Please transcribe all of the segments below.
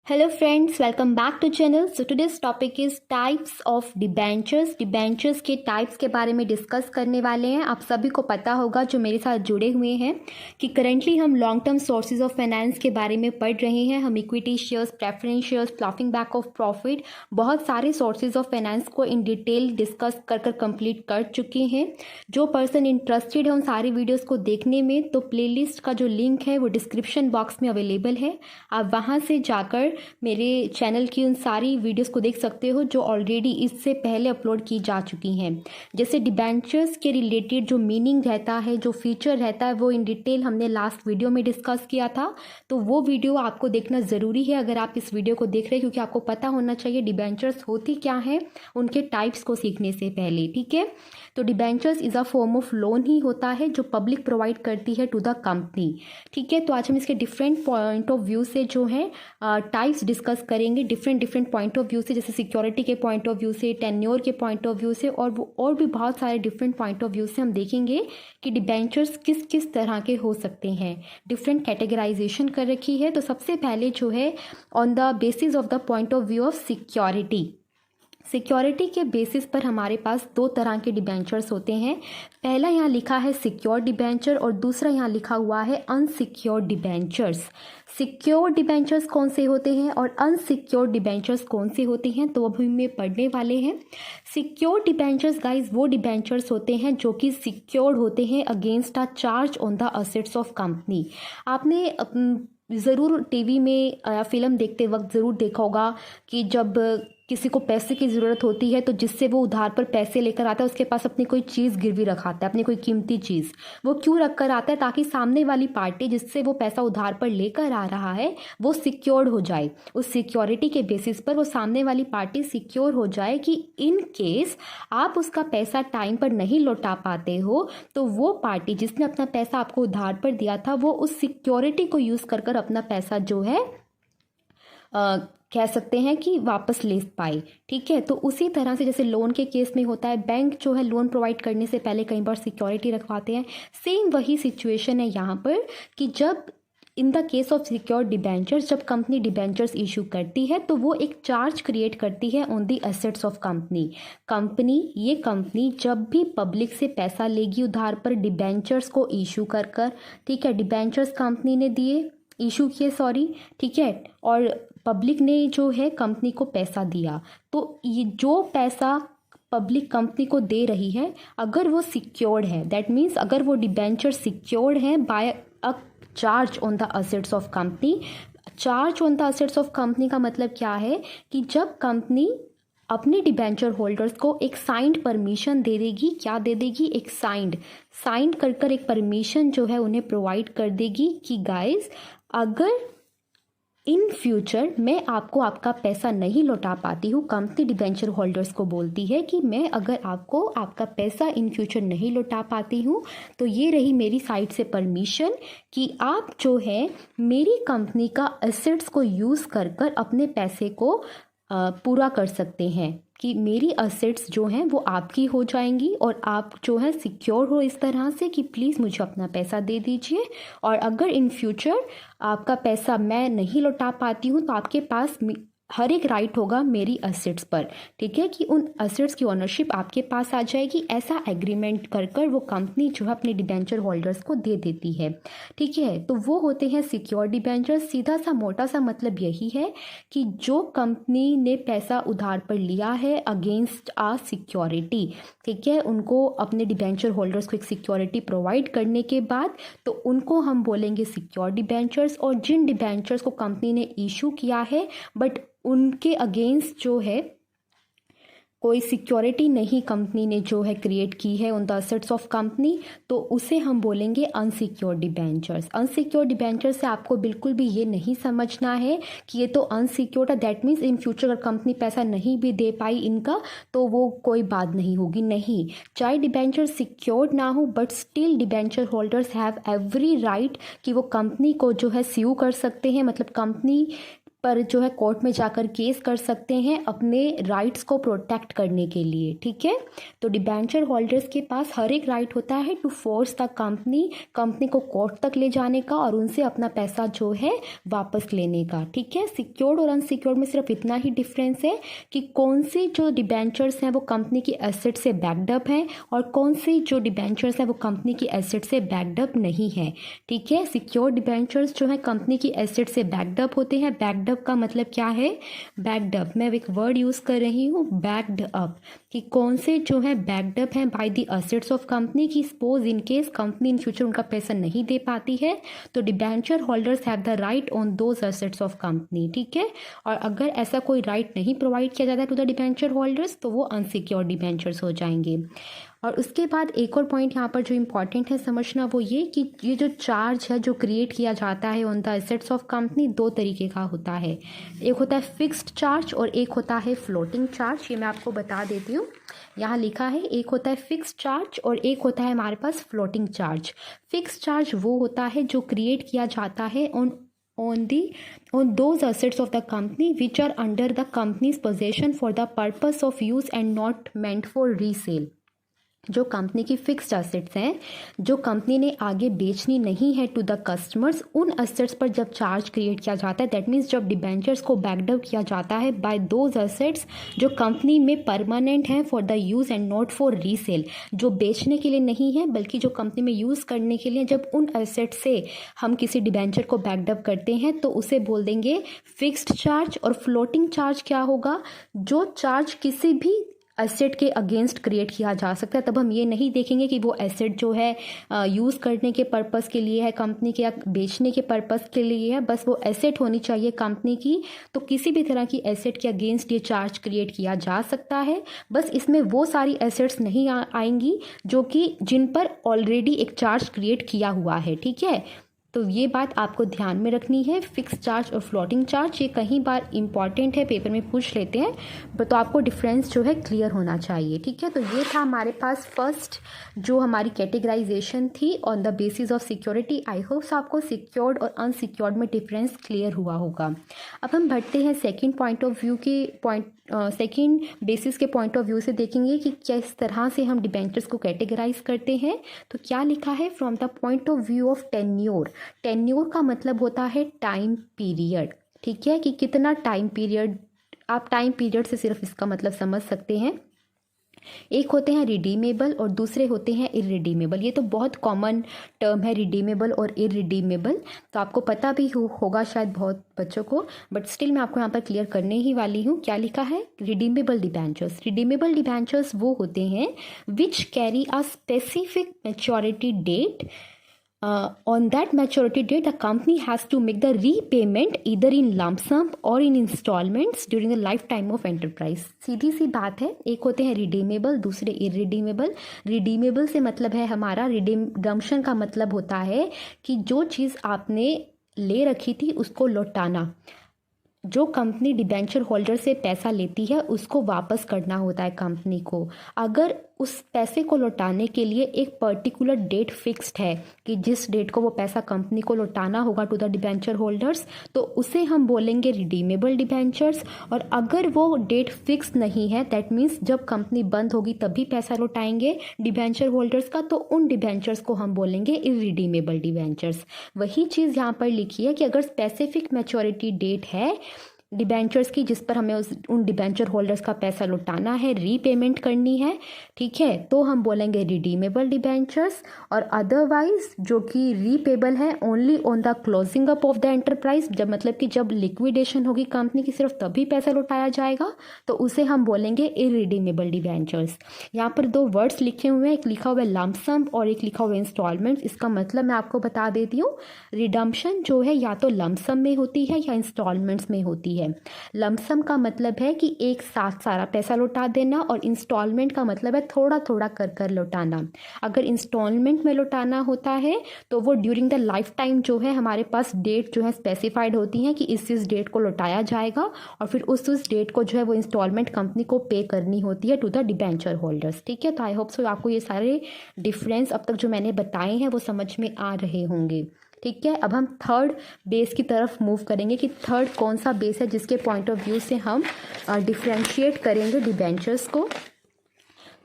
Hello friends, welcome back to channel. So today's topic is types of debentures. Debentures के types के बारे में discuss करने वाले हैं। आप सभी को पता होगा जो मेरे साथ जुड़े हुए हैं कि करेंटली हम long term sources of finance के बारे में पढ़ रहे हैं। हम equity shares, preference shares, ploughing back of profit, बहुत सारे सोर्सेज ऑफ फाइनेंस को इन डिटेल डिस्कस कर कंप्लीट कर चुके हैं। जो पर्सन इंटरेस्टेड है उन सारी वीडियोज़ को देखने में, तो प्लेलिस्ट का जो लिंक है वो डिस्क्रिप्शन बॉक्स में अवेलेबल है। आप वहाँ से जाकर मेरे चैनल की उन सारी वीडियोस को देख सकते हो जो ऑलरेडी इससे पहले अपलोड की जा चुकी हैं। जैसे डिबेंचर्स के रिलेटेड जो मीनिंग रहता है, जो फीचर रहता है, वो इन डिटेल हमने लास्ट वीडियो में डिस्कस किया था। तो वो वीडियो आपको देखना ज़रूरी है अगर आप इस वीडियो को देख रहे हैं, क्योंकि आपको पता होना चाहिए डिबेंचर्स होती क्या है उनके टाइप्स को सीखने से पहले। ठीक है, तो debentures is a form of loan ही होता है जो पब्लिक प्रोवाइड करती है टू द कंपनी। ठीक है, तो आज हम इसके डिफरेंट पॉइंट ऑफ व्यू से जो है टाइप्स डिस्कस करेंगे, डिफरेंट पॉइंट ऑफ व्यू से, जैसे सिक्योरिटी के पॉइंट ऑफ व्यू से, टेन्योर के पॉइंट ऑफ व्यू से, और भी बहुत सारे डिफरेंट पॉइंट ऑफ व्यू से हम देखेंगे कि डिबेंचर्स किस किस तरह के हो सकते हैं। डिफरेंट कैटेगराइजेशन कर रखी है। तो सबसे पहले जो है on the basis of the point of view of security, security के बेसिस पर हमारे पास दो तरह के डिबेंचर्स होते हैं। पहला यहाँ लिखा है सिक्योर डिबेंचर और दूसरा यहाँ लिखा हुआ है अनसिक्योर डिबेंचर्स। सिक्योर डिबेंचर्स कौन से होते हैं और अनसिक्योर डिबेंचर्स कौन से होते हैं, तो अभी हम पढ़ने वाले हैं। सिक्योर डिबेंचर्स गाइज वो डिबेंचर्स होते हैं जो कि सिक्योर्ड होते हैं against a charge on the assets of company. आपने ज़रूर टीवी में या फिल्म देखते वक्त ज़रूर देखा होगा कि जब किसी को पैसे की ज़रूरत होती है तो जिससे वो उधार पर पैसे लेकर आता है उसके पास अपनी कोई चीज़ गिरवी रखाता है, अपनी कोई कीमती चीज़। वो क्यों रख कर आता है? ताकि सामने वाली पार्टी जिससे वो पैसा उधार पर लेकर आ रहा है वो सिक्योर्ड हो जाए। उस सिक्योरिटी के बेसिस पर वो सामने वाली पार्टी सिक्योर हो जाए कि इन केस आप उसका पैसा टाइम पर नहीं लौटा पाते हो तो वो पार्टी जिसने अपना पैसा आपको उधार पर दिया था वो उस सिक्योरिटी को यूज़ कर अपना पैसा जो है कह सकते हैं कि वापस ले पाए। ठीक है, तो उसी तरह से जैसे लोन के केस में होता है, बैंक जो है लोन प्रोवाइड करने से पहले कई बार सिक्योरिटी रखवाते हैं। सेम वही सिचुएशन है यहाँ पर कि जब in the case of secure debentures, जब कंपनी डिबेंचर्स इशू करती है तो वो एक चार्ज क्रिएट करती है on the assets of company. ये कंपनी जब भी पब्लिक से पैसा लेगी उधार पर डिबेंचर्स को इशू कर, ठीक है, डिबेंचर्स कंपनी ने दिए, इशू किए, सॉरी, ठीक है, और पब्लिक ने जो है कंपनी को पैसा दिया, तो ये जो पैसा पब्लिक कंपनी को दे रही है अगर वो सिक्योर्ड है, दैट मीन्स अगर वो डिबेंचर सिक्योर्ड है by a charge on the assets of company. Charge on the assets of company का मतलब क्या है कि जब कंपनी अपने डिबेंचर होल्डर्स को एक साइंड परमिशन दे देगी, क्या दे देगी? एक साइंड कर एक परमिशन जो है उन्हें प्रोवाइड कर देगी कि गाइस अगर इन फ्यूचर मैं आपको आपका पैसा नहीं लौटा पाती हूँ, कंपनी डिबेंचर होल्डर्स को बोलती है कि मैं अगर आपको आपका पैसा इन फ्यूचर नहीं लौटा पाती हूँ तो ये रही मेरी साइड से परमिशन कि आप जो है मेरी कंपनी का एसेट्स को यूज़ कर अपने पैसे को पूरा कर सकते हैं, कि मेरी असेट्स जो हैं वो आपकी हो जाएंगी और आप जो है सिक्योर हो इस तरह से कि प्लीज़ मुझे अपना पैसा दे दीजिए, और अगर इन फ्यूचर आपका पैसा मैं नहीं लौटा पाती हूँ तो आपके पास हर एक राइट होगा मेरी असेट्स पर। ठीक है, कि उन असेट्स की ओनरशिप आपके पास आ जाएगी। ऐसा एग्रीमेंट कर वो कंपनी जो है अपने डिबेंचर होल्डर्स को दे देती है। ठीक है, तो वो होते हैं सिक्योर डिबेंचर। सीधा सा मोटा सा मतलब यही है कि जो कंपनी ने पैसा उधार पर लिया है अगेंस्ट आ सिक्योरिटी, ठीक है, उनको अपने डिबेंचर होल्डर्स को एक सिक्योरिटी प्रोवाइड करने के बाद तो उनको हम बोलेंगे सिक्योर डिबेंचर्स। और जिन डिबेंचर्स को कंपनी ने इशू किया है बट उनके अगेंस्ट जो है कोई सिक्योरिटी नहीं कंपनी ने जो है क्रिएट की है on the assets of company, तो उसे हम बोलेंगे अनसिक्योर्ड डिबेंचर्स। अनसिक्योर्ड डिबेंचर्स से आपको बिल्कुल भी ये नहीं समझना है कि ये तो अनसिक्योर्ड है, दैट मीन्स इन फ्यूचर अगर कंपनी पैसा नहीं भी दे पाई इनका तो वो कोई बात नहीं होगी। नहीं, चाहे डिबेंचर सिक्योर्ड ना हो but still debenture holders have every right कि वो कंपनी को जो है स्यू कर सकते हैं, मतलब कंपनी पर जो है कोर्ट में जाकर केस कर सकते हैं अपने राइट्स को प्रोटेक्ट करने के लिए, ठीक है। तो डिबेंचर होल्डर्स के पास हर एक राइट होता है टू फोर्स द कंपनी को कोर्ट तक ले जाने का और उनसे अपना पैसा जो है वापस लेने का, ठीक है। सिक्योर्ड और अनसिक्योर्ड में सिर्फ इतना ही डिफरेंस है कि कौन से जो डिबेंचर्स हैं वो कंपनी की एसेट से बैकड हैं और कौन से जो डिबेंचर्स हैं वो कंपनी की एसेट से बैकड नहीं है, ठीक है। सिक्योर्ड डिबेंचर्स जो है कंपनी की एसेट से बैकड होते हैं। बैकड का मतलब क्या है? बैकड अप, मैं एक वर्ड यूज कर रही हूँ बैकड अप, कि कौन से जो है बैकड अप हैं by the assets of company, की suppose in case company in future उनका पैसा नहीं दे पाती है तो debenture holders have the right on those assets of company, ठीक है। और अगर ऐसा कोई राइट नहीं प्रोवाइड किया जाता है टू द डिबेंचर होल्डर्स तो वो अनसिक्योर्ड डिबेंचर्स हो जाएंगे। और उसके बाद एक और पॉइंट यहाँ पर जो इम्पॉर्टेंट है समझना वो ये कि ये जो चार्ज है जो क्रिएट किया जाता है on the assets of company दो तरीके का होता है। एक होता है फिक्स्ड चार्ज और एक होता है फ्लोटिंग चार्ज। ये मैं आपको बता देती हूँ, यहाँ लिखा है एक होता है फिक्स्ड चार्ज और एक होता है हमारे पास फ्लोटिंग चार्ज। फिक्स्ड चार्ज वो होता है जो क्रिएट किया जाता है on those assets of the company which are under the company's possession for the purpose of use and not meant for resale। जो कंपनी की फिक्स्ड एसेट्स हैं जो कंपनी ने आगे बेचनी नहीं है टू द कस्टमर्स, उन एसेट्स पर जब चार्ज क्रिएट किया जाता है, दैट मीन्स जब डिबेंचर्स को बैकड अप किया जाता है बाय दोज एसेट्स जो कंपनी में परमानेंट हैं for the use and not for resale, जो बेचने के लिए नहीं है बल्कि जो कंपनी में यूज़ करने के लिए, जब उन एसेट से हम किसी डिबेंचर को बैकड अप करते हैं तो उसे बोल देंगे फिक्स्ड चार्ज। और फ्लोटिंग चार्ज क्या होगा? जो चार्ज किसी भी एसेट के अगेंस्ट क्रिएट किया जा सकता है। तब हम ये नहीं देखेंगे कि वो एसेट जो है यूज़ करने के पर्पस के लिए है कंपनी के या बेचने के पर्पस के लिए है, बस वो एसेट होनी चाहिए कंपनी की। तो किसी भी तरह की एसेट के अगेंस्ट ये चार्ज क्रिएट किया जा सकता है। बस इसमें वो सारी एसेट्स नहीं आएंगी जो कि जिन पर ऑलरेडी एक चार्ज क्रिएट किया हुआ है, ठीक है। तो ये बात आपको ध्यान में रखनी है। फिक्स चार्ज और फ्लोटिंग चार्ज ये कई बार इंपॉर्टेंट है, पेपर में पूछ लेते हैं, तो आपको डिफरेंस जो है क्लियर होना चाहिए, ठीक है। तो ये था हमारे पास फर्स्ट जो हमारी कैटेगराइजेशन थी on the basis of security. I hopes आपको सिक्योर्ड और अनसिक्योर्ड में डिफरेंस क्लियर हुआ होगा। अब हम बढ़ते हैं सेकेंड पॉइंट ऑफ व्यू के सेकेंड बेसिस के पॉइंट ऑफ व्यू से देखेंगे कि किस तरह से हम डिबेंचर्स को कैटेगराइज करते हैं। तो क्या लिखा है? From the point of view of tenure. Tenure का मतलब होता है टाइम पीरियड, ठीक है, कि कितना टाइम पीरियड। आप टाइम पीरियड से सिर्फ इसका मतलब समझ सकते हैं। एक होते हैं रिडीमेबल और दूसरे होते हैं इररिडीमेबल। ये तो बहुत कॉमन टर्म है रिडीमेबल और इररिडीमेबल, तो आपको पता भी होगा शायद बहुत बच्चों को, बट स्टिल मैं आपको यहाँ पर क्लियर करने ही वाली हूँ। क्या लिखा है? Redeemable debentures. रिडीमेबल डिबेंचर्स वो होते हैं which carry a specific maturity date. On that maturity date, the company has to make the repayment either in lump sum or in installments during the lifetime of enterprise। सीधी सी बात है, एक होते हैं redeemable, दूसरे इररिडीमेबल। रिडीमेबल से मतलब है हमारा रिडम्पशन का मतलब होता है कि जो चीज़ आपने ले रखी थी उसको लौटाना। जो कंपनी डिबेंचर होल्डर से पैसा लेती है उसको वापस करना होता है कंपनी को। अगर उस पैसे को लौटाने के लिए एक पर्टिकुलर डेट फिक्स्ड है कि जिस डेट को वो पैसा कंपनी को लौटाना होगा टू द डिबेंचर होल्डर्स, तो उसे हम बोलेंगे रिडीमेबल डिबेंचर्स। और अगर वो डेट फिक्स नहीं है, दैट मीन्स जब कंपनी बंद होगी तभी पैसा लौटाएंगे डिबेंचर होल्डर्स का, तो उन डिबेंचर्स को हम बोलेंगे इररिडीमेबल डिबेंचर्स। वही चीज़ यहाँ पर लिखी है कि अगर स्पेसिफिक मैच्योरिटी डेट है डिबेंचर्स की जिस पर हमें उन डिबेंचर होल्डर्स का पैसा लौटाना है, रीपेमेंट करनी है, ठीक है, तो हम बोलेंगे रिडीमेबल डिबेंचर्स। और अदरवाइज जो कि रीपेबल है only on the closing up of the enterprise, जब मतलब कि जब लिक्विडेशन होगी कंपनी की सिर्फ तभी पैसा लौटाया जाएगा, तो उसे हम बोलेंगे इररिडीमेबल डिबेंचर्स। यहाँ पर दो वर्ड्स लिखे हुए हैं, एक लिखा हुआ है लंप सम और एक लिखा हुआ है इंस्टॉलमेंट्स। इसका मतलब मैं आपको बता देती हूँ, रिडम्पशन जो है या तो लंप सम में होती है या इंस्टॉलमेंट्स में होती है। लमसम का मतलब है कि एक साथ सारा पैसा लौटा देना और इंस्टॉलमेंट का मतलब है थोड़ा थोड़ा कर कर लौटाना। अगर इंस्टॉलमेंट में लौटाना होता है तो वो ड्यूरिंग द लाइफ टाइम जो है हमारे पास डेट जो है स्पेसिफाइड होती है कि इस डेट को लौटाया जाएगा और फिर उस डेट को जो है वो इंस्टॉलमेंट कंपनी को पे करनी होती है टू द डिबेंचर होल्डर्स, ठीक है। तो आई होप सो आपको ये सारे डिफरेंस अब तक जो मैंने बताए हैं वो समझ में आ रहे होंगे, ठीक है, अब हम थर्ड बेस की तरफ मूव करेंगे कि थर्ड कौन सा बेस है जिसके पॉइंट ऑफ व्यू से हम डिफ्रेंशिएट करेंगे डिबेंचर्स को।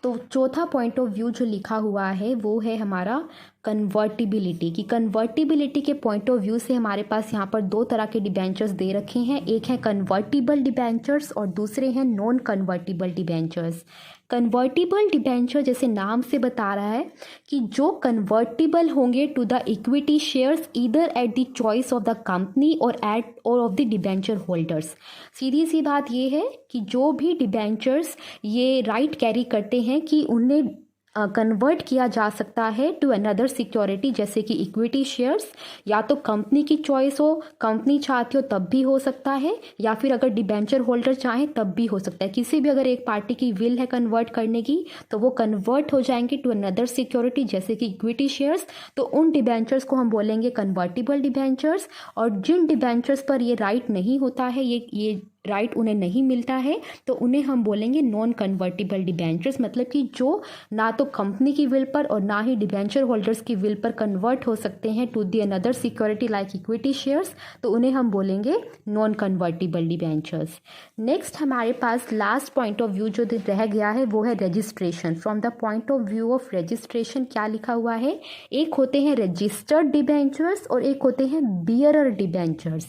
तो चौथा पॉइंट ऑफ व्यू जो लिखा हुआ है वो है हमारा कन्वर्टिबिलिटी। कि कन्वर्टिबिलिटी के पॉइंट ऑफ व्यू से हमारे पास यहाँ पर दो तरह के डिबेंचर्स दे रखे हैं, एक है कन्वर्टिबल डिबेंचर्स और दूसरे हैं non convertible debentures. Convertible debenture जैसे नाम से बता रहा है कि जो कन्वर्टिबल होंगे to the equity shares either at the choice of the company और एट और ऑफ द डिबेंचर होल्डर्स। सीधी सी बात ये है कि जो भी डिबेंचर्स ये राइट कैरी करते हैं कि उन्हें कन्वर्ट किया जा सकता है टू अनदर सिक्योरिटी, जैसे कि इक्विटी शेयर्स, या तो कंपनी की चॉइस हो, कंपनी चाहती हो तब भी हो सकता है, या फिर अगर डिबेंचर होल्डर चाहे तब भी हो सकता है। किसी भी अगर एक पार्टी की विल है कन्वर्ट करने की तो वो कन्वर्ट हो जाएंगे टू अनदर सिक्योरिटी जैसे कि इक्विटी शेयर्स, तो उन डिबेंचर्स को हम बोलेंगे कन्वर्टिबल डिबेंचर्स। और जिन डिबेंचर्स पर ये राइट नहीं होता है, ये राइट उन्हें नहीं मिलता है, तो उन्हें हम बोलेंगे नॉन कन्वर्टिबल डिबेंचर्स। मतलब कि जो ना तो कंपनी की विल पर और ना ही डिबेंचर होल्डर्स की विल पर कन्वर्ट हो सकते हैं to the another security like equity shares, तो उन्हें हम बोलेंगे नॉन कन्वर्टिबल डिबेंचर्स। नेक्स्ट हमारे पास लास्ट पॉइंट ऑफ व्यू जो रह गया है वो है registration. From the point of view of registration क्या लिखा हुआ है, एक होते हैं रजिस्टर्ड डिबेंचर्स और एक होते हैं बियरर डिबेंचर्स।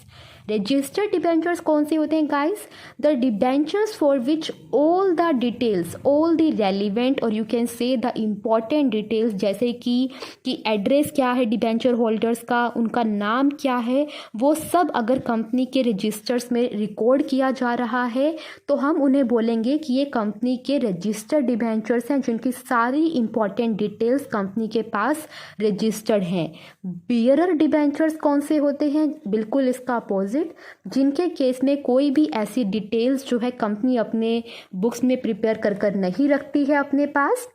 रजिस्टर्ड डिबेंचर्स कौन से होते हैं guys? The debentures for which all the details, all the relevant और you can say the important details, जैसे कि एड्रेस क्या है डिबेंचर होल्डर्स का, उनका नाम क्या है, वो सब अगर कंपनी के रजिस्टर्स में रिकॉर्ड किया जा रहा है तो हम उन्हें बोलेंगे कि ये कंपनी के रजिस्टर्ड डिबेंचर्स हैं जिनकी सारी इंपॉर्टेंट डिटेल्स कंपनी के पास रजिस्टर्ड हैं। बियरर डिबेंचर्स कौन से होते हैं? बिल्कुल इसका अपोजिट, जिनके केस में कोई भी ऐसी डिटेल्स जो है कंपनी अपने बुक्स में प्रिपेयर कर नहीं रखती है अपने पास।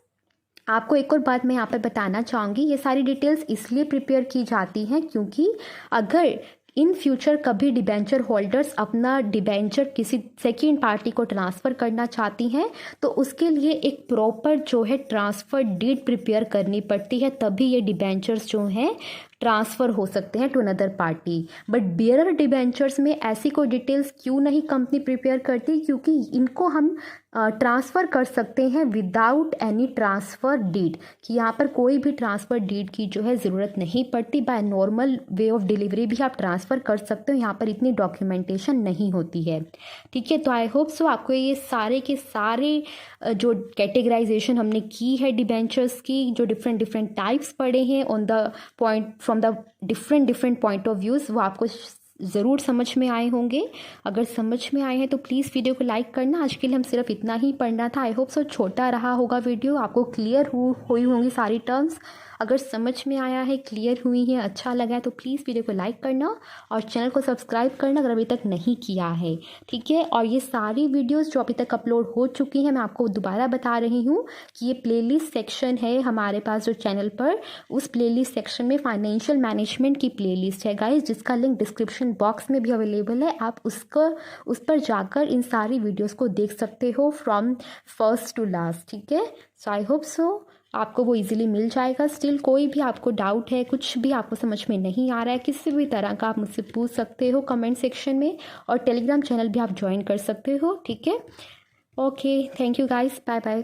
आपको एक और बात मैं यहाँ पर बताना चाहूँगी, ये सारी डिटेल्स इसलिए प्रिपेयर की जाती हैं क्योंकि अगर इन फ्यूचर कभी डिबेंचर होल्डर्स अपना डिबेंचर किसी सेकेंड पार्टी को ट्रांसफ़र करना चाहती हैं तो उसके लिए एक प्रॉपर जो है ट्रांसफ़र डीड प्रिपेयर करनी पड़ती है, तभी ये डिबेंचर्स जो हैं ट्रांसफ़र हो सकते हैं to another party. But bearer debentures में ऐसी कोई डिटेल्स क्यों नहीं कंपनी प्रिपेयर करती? क्योंकि इनको हम ट्रांसफ़र कर सकते हैं विदाउट एनी ट्रांसफ़र डीड, कि यहाँ पर कोई भी ट्रांसफ़र डीड की जो है ज़रूरत नहीं पड़ती। By normal way of delivery भी आप ट्रांसफ़र कर सकते हो, यहाँ पर इतनी डॉक्यूमेंटेशन नहीं होती है। ठीक है, तो आई होप सो आपको ये सारे के सारे जो कैटेगराइजेशन हमने की है डिबेंचर्स की, जो डिफरेंट टाइप्स पढ़े हैं on the point from the different point of views, वो आपको ज़रूर समझ में आए होंगे। अगर समझ में आए हैं तो प्लीज़ वीडियो को लाइक करना। आज के लिए हम सिर्फ इतना ही पढ़ना था। आई होप सो छोटा रहा होगा वीडियो, आपको क्लियर हुई होंगी सारी टर्म्स। अगर समझ में आया है, क्लियर हुई है, अच्छा लगा है तो प्लीज़ वीडियो को लाइक करना और चैनल को सब्सक्राइब करना अगर अभी तक नहीं किया है। ठीक है, और ये सारी वीडियोस जो अभी तक अपलोड हो चुकी हैं मैं आपको दोबारा बता रही हूँ कि ये प्लेलिस्ट सेक्शन है हमारे पास जो चैनल पर, उस प्लेलिस्ट सेक्शन में फाइनेंशियल मैनेजमेंट की प्लेलिस्ट है गाइज, जिसका लिंक डिस्क्रिप्शन बॉक्स में भी अवेलेबल है। आप उस पर जाकर इन सारी वीडियोज़ को देख सकते हो फ्रॉम फर्स्ट टू लास्ट। ठीक है, सो आई होप सो आपको वो इजीली मिल जाएगा। स्टिल कोई भी आपको डाउट है, कुछ भी आपको समझ में नहीं आ रहा है, किसी भी तरह का आप मुझसे पूछ सकते हो कमेंट सेक्शन में, और टेलीग्राम चैनल भी आप ज्वाइन कर सकते हो। ठीक है, okay, thank you guys, bye bye.